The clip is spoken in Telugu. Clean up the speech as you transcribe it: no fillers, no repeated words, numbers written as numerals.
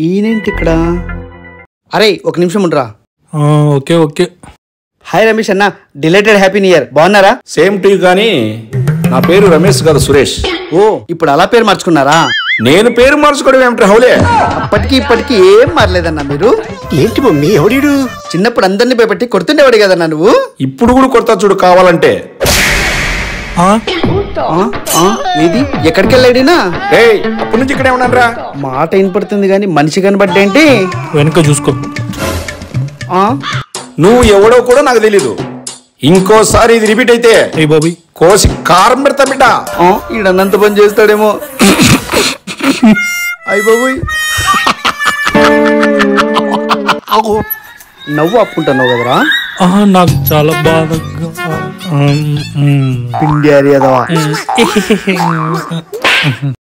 ఈయనేంటి ఇక్కడ? అరే ఒక నిమిషం ఉండరా. Okay okay. హాయ్ రమేష్ అన్న, డిలేటెడ్ హ్యాపీ న్యూ ఇయర్. బాగున్నారా? Same to you. కానీ నా పేరు రమేష్ కాదు, సురేష్. ఓ ఇప్పుడు అలా పేరు మార్చుకున్నారా? నేను పేరు మార్చుకోవడం ఏమిటి హౌలే? అప్పటికి ఇప్పటికి ఏం మారలేదన్నా మీరు. ఏంటి మమ్మీ ఎవడీడు? చిన్నప్పుడు అందరినీ భయపెట్టి కొడుతుండేవాడు కదన్నా నువ్వు. ఇప్పుడు కూడా కొడతా చూడు కావాలంటే. ఏది ఎక్కడికి వెళ్ళాడినా? అప్పటి నుంచి ఇక్కడే ఉన్నానరా. మాట వినపడుతుంది కానీ మనిషి కనబడ్డేంటి? వెనక చూసుకో. నువ్వు ఎవడో కూడా నాకు తెలీదు. ఇంకోసారి ఇది రిపీట్ అయితే బాబీ కోసి కారం పెడతా బిడ్డ. ఈడన్నంత పని చేస్తాడేమో. అయ్య బాబోయ్, నవ్వు ఆపుకుంటున్నావు కదరా? నాకు చాలా బాధగా. పిండి అరియదవా.